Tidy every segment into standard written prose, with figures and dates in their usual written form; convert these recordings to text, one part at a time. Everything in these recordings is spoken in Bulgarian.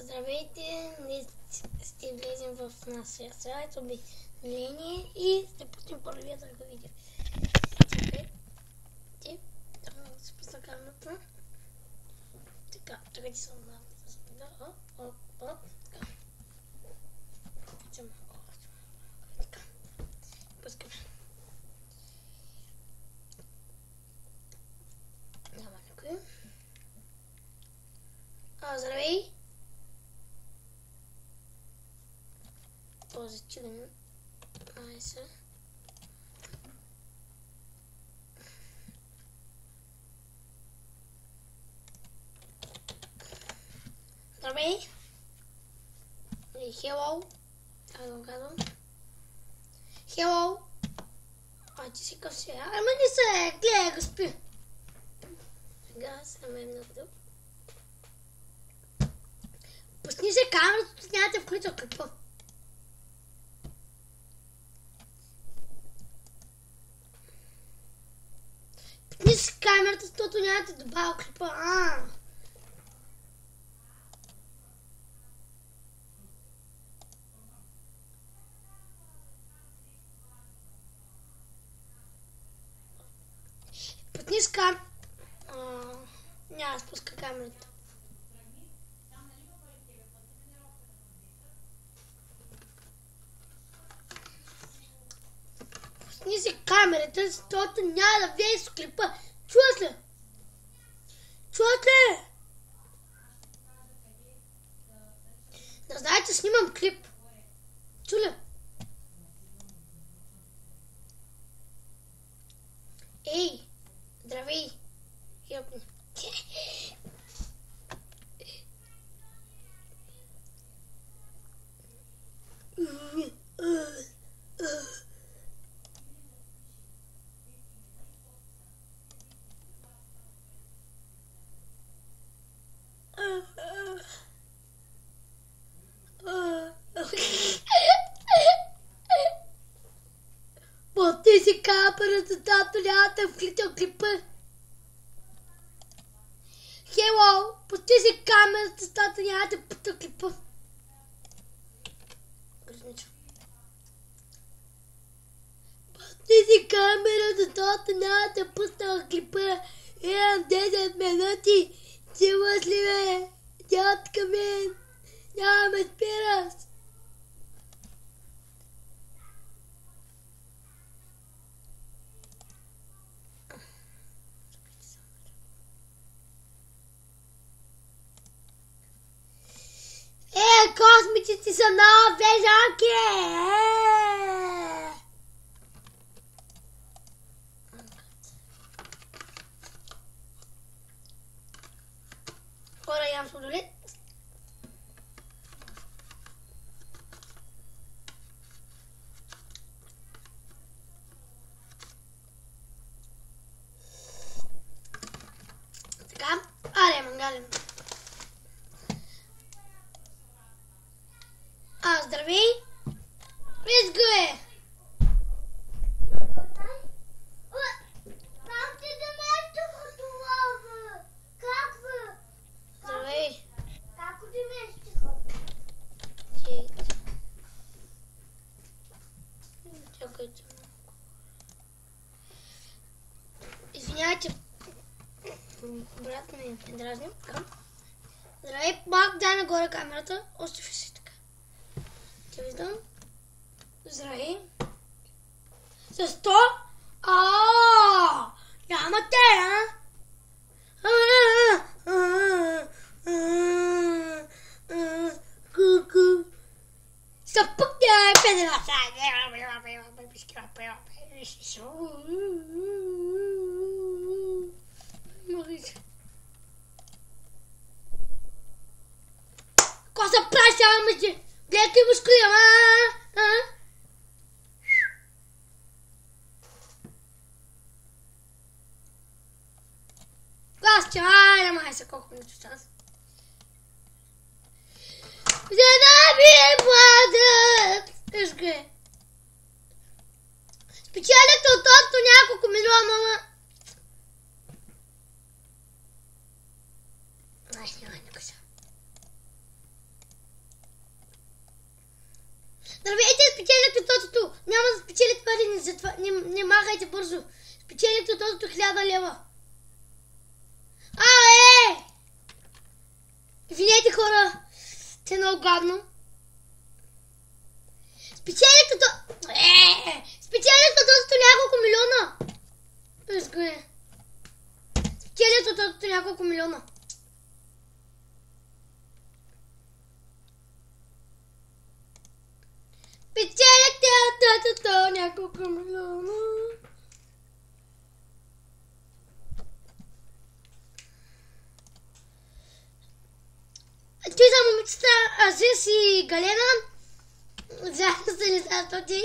Здравейте, днес ще влезем в нашия сайт, обявление и ще пуснем първият видео. Чакайте, трябва да се пусна камерата. Така, чакайте само малко. Така. Така. Пускаме. Няма никой. Здравей! Този чуден. Айса. Здравей! И hello. Как го казвам? Hello. Ти си къв си. Ама не се, гледай го спи. Сега съм много добър. Пусни се камерата, няма да включа клипа. Пусни се камерата, защото няма да добавя клипа. Пусни се камерата. Няма да спуска камерата. Пусни си камерата, защото няма да влезе с клипа. Чуваш ли? Чуваш ли? Да знаете, снимам клип. Чу ли? Ей, здравей. Йопни. Пусни си камерата, защото няма да включа клипа. Hello, пусни си камерата, защото няма да пусна клипа. Пусни си камерата, защото няма да пусна клипа. Имам 10 минути. Чуваш ли ме? Дядка мен. Няма ме спираш. Космиците са много бежанки! Хора, ям сладолет. Така, аре, мангален. Здравей! Let's go! Как ти да ме това? Как бе? Здравей! Как ти ме стиха? Чакайте малко. Извинявайте. Брат ми е дразнил. Здравей, пак дай нагоре камерата. Остави си така. Те виждам. Здравей. Защо? Няма те, Ку-ку. Съпъкня, педела. Какво се прави сега, мъжи? Гледайте мускули, Гостя, айде май са колко минути час. За да ми е младът! Виж го. Спечелят от тото няколко милиона. Ай, снимай, не къса. затова не махайте бързо. Спечелихте от 1000 лева. Извинете, хора. Те е много гадно. Спечелихте от няколко милиона. Изгоне. Спечелихте от няколко милиона. Печелихте от няколко милиона. Той за момичета Азис и Галена. Заедно са ни са тоти.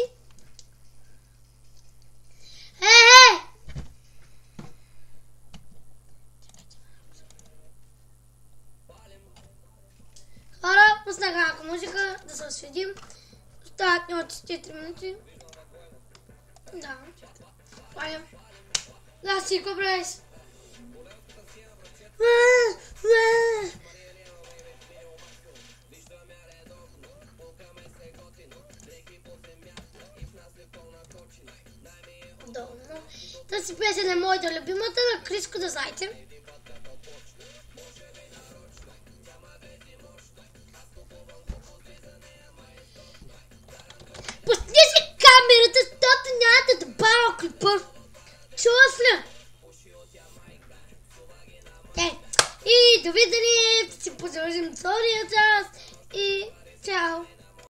Хора, пуснах малко музика, да се осведим. Остават ни от 4 минути. Да. Палям. Да, си, какво правиш? Тази песен е моята любимата на Криско, да знаете.